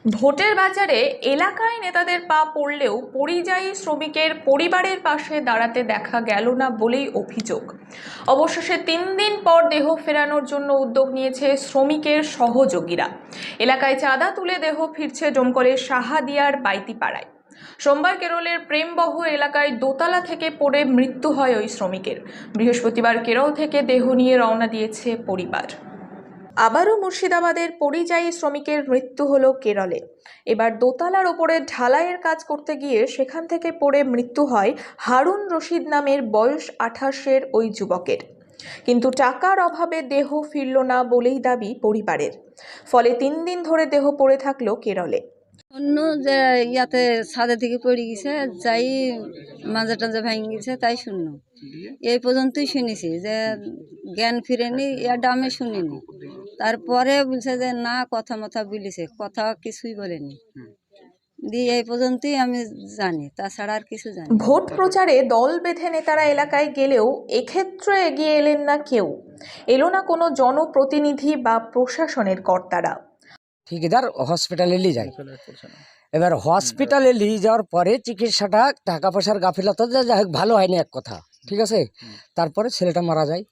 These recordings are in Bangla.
ভোটের বাজারে এলাকায় নেতাদের পা পড়লেও পরিযায়ী শ্রমিকের পরিবারের পাশে দাঁড়াতে দেখা গেল না বলেই অভিযোগ। অবশেষে 3 দিন পর দেহ ফেরানোর জন্য উদ্যোগ নিয়েছে শ্রমিকের সহযোগীরা। এলাকায় চাঁদা তুলে দেহ ফিরছে ডোমকলের সাহাদিয়ার বাইতিপাড়ায়। সোমবার কেরলের প্রেমবহ এলাকায় দোতলা থেকে পড়ে মৃত্যু হয় ওই শ্রমিকের। বৃহস্পতিবার কেরল থেকে দেহ নিয়ে রওনা দিয়েছে পরিবার। আবারও মুর্শিদাবাদের পরিযায়ী শ্রমিকের মৃত্যু হলো কেরলে। এবার দোতলার ওপরে ঢালাইয়ের কাজ করতে গিয়ে সেখান থেকে পড়ে মৃত্যু হয় হারুন রশিদ নামের বয়স 28-এর ওই যুবকের। কিন্তু টাকার অভাবে দেহ ফিরল না বলেই দাবি পরিবারের। ফলে 3 দিন ধরে দেহ পড়ে থাকলো কেরলে। অন্য যে ইয়াতে ছাদের দিকে পড়ে গেছে, যাই মাঝে টাঝে ভেঙে গেছে তাই শুনলো। এই পর্যন্তই শুনেছি যে জ্ঞান ফিরেনি, এটা আমি শুনিনি। তারপরে বলছে যে না কথা মথা বলেছে, কথা কিছুই বলেনি। দিয়ে এই পর্যন্তই আমি জানি, তাছাড়া আর কিছু জানি না। ভোট প্রচারে দল বেঁধে নেতারা এলাকায় গেলেও এক্ষেত্রে এগিয়ে এলেন না কেউ। এলো না কোনো জনপ্রতিনিধি বা প্রশাসনের কর্তারা। ঠিকাদার হসপিটালে নিয়ে যায়। এবার হসপিটালে নিয়ে যাওয়ার পরে চিকিৎসাটা টাকা পয়সার গাফিলতা যাই হোক ভালো হয়নি এক কথা, ঠিক আছে। তারপরে ছেলেটা মারা যায়,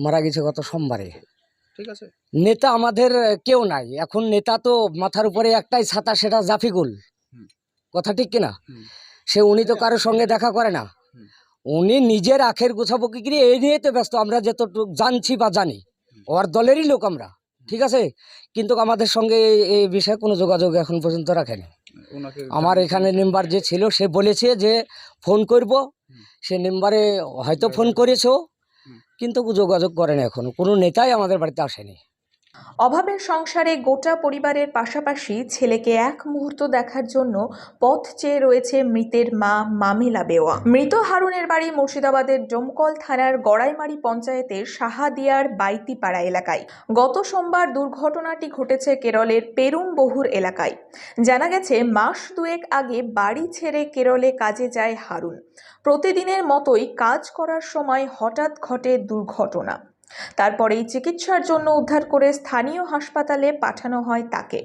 মারা গেছে গত সোমবারে। ঠিক আছে, নেতা আমাদের কেউ নাই এখন। নেতা তো মাথার উপরে একটাই ছাতা, সেটা জাফিকুল। কথা ঠিক কিনা? উনি তো কারোর সঙ্গে দেখা করে না। উনি নিজের আখের গোছাবো কি করে এই নিয়ে তো ব্যস্ত। আমরা যতটুকু জানছি বা জানি, ওর দলেরই লোক আমরা, ঠিক আছে। কিন্তু আমাদের সঙ্গে এই বিষয়ে কোনো যোগাযোগ এখন পর্যন্ত রাখেনি। আমার এখানে মেম্বার যে ছিল সে বলেছে যে ফোন করব, সে নাম্বারে হয়তো ফোন করেছো, কিন্তু যোগাযোগ করেনি। এখন কোনো নেতাই আমাদের বাড়িতে আসেনি। অভাবের সংসারে গোটা পরিবারের পাশাপাশি ছেলেকে এক মুহূর্ত দেখার জন্য পথ চেয়ে রয়েছে মৃতের মা মামিলা বেওয়া। মৃত হারুনের বাড়ি মুর্শিদাবাদের ডোমকল থানার গড়াইমারি পঞ্চায়েতের সাহাদিয়ার বাইতিপাড়া এলাকায়। গত সোমবার দুর্ঘটনাটি ঘটেছে কেরলের পেরুমবহুর এলাকায়। জানা গেছে মাস 2 আগে বাড়ি ছেড়ে কেরলে কাজে যায় হারুন। প্রতিদিনের মতোই কাজ করার সময় হঠাৎ ঘটে দুর্ঘটনা। তারপরেই চিকিৎসার জন্য উদ্ধার করে স্থানীয় হাসপাতালে পাঠানো হয় তাকে।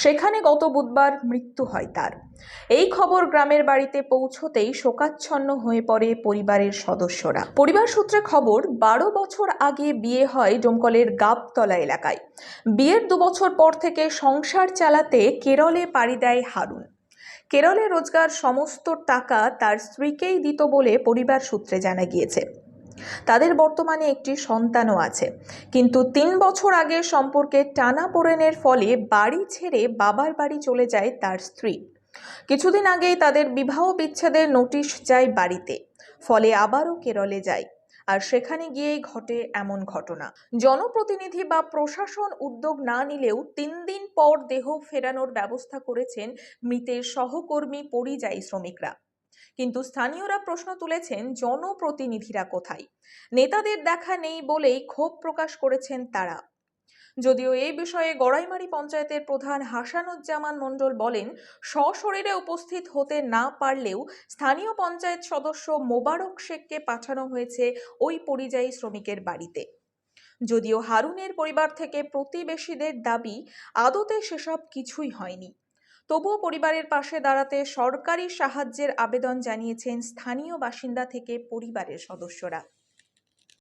সেখানে গত বুধবার মৃত্যু হয় তার। এই খবর গ্রামের বাড়িতে পৌঁছতেই শোকাচ্ছন্ন হয়ে পড়ে পরিবারের সদস্যরা। পরিবার সূত্রে খবর, 12 বছর আগে বিয়ে হয় ডোমকলের গাবতলা এলাকায়। বিয়ের 2 বছর পর থেকে সংসার চালাতে কেরলে পাড়ি দেয় হারুন। কেরলে রোজগার সমস্ত টাকা তার স্ত্রীকেই দিত বলে পরিবার সূত্রে জানা গিয়েছে। তাদের বর্তমানে একটি সন্তানও আছে। কিন্তু 3 বছর আগে সম্পর্কে টানাপোড়েনের ফলে বাড়ি ছেড়ে বাবার বাড়ি চলে যায় তার স্ত্রী। কিছুদিন আগেই তাদের বিবাহ বিচ্ছেদের নোটিশ যায় বাড়িতে। ফলে আবারও কেরলে যায়। আর সেখানে গিয়েই ঘটে এমন ঘটনা। জনপ্রতিনিধি বা প্রশাসন উদ্যোগ না নিলেও 3 দিন পর দেহ ফেরানোর ব্যবস্থা করেছেন মৃতের সহকর্মী পরিযায়ী শ্রমিকরা। কিন্তু স্থানীয়রা প্রশ্ন তুলেছেন, জনপ্রতিনিধিরা কোথায়? নেতাদের দেখা নেই বলেই ক্ষোভ প্রকাশ করেছেন তারা। যদিও এই বিষয়ে গড়াইমারি পঞ্চায়েতের প্রধান হাসানুজ্জামান মণ্ডল বলেন, সশরীরে উপস্থিত হতে না পারলেও স্থানীয় পঞ্চায়েত সদস্য মোবারক শেখকে পাঠানো হয়েছে ওই পরিযায়ী শ্রমিকের বাড়িতে। যদিও হারুনের পরিবার থেকে প্রতিবেশীদের দাবি, আদতে সেসব কিছুই হয়নি। তবুও পরিবারের পাশে দাঁড়াতে সরকারি সাহায্যের আবেদন জানিয়েছেন স্থানীয় বাসিন্দা থেকে পরিবারের সদস্যরা।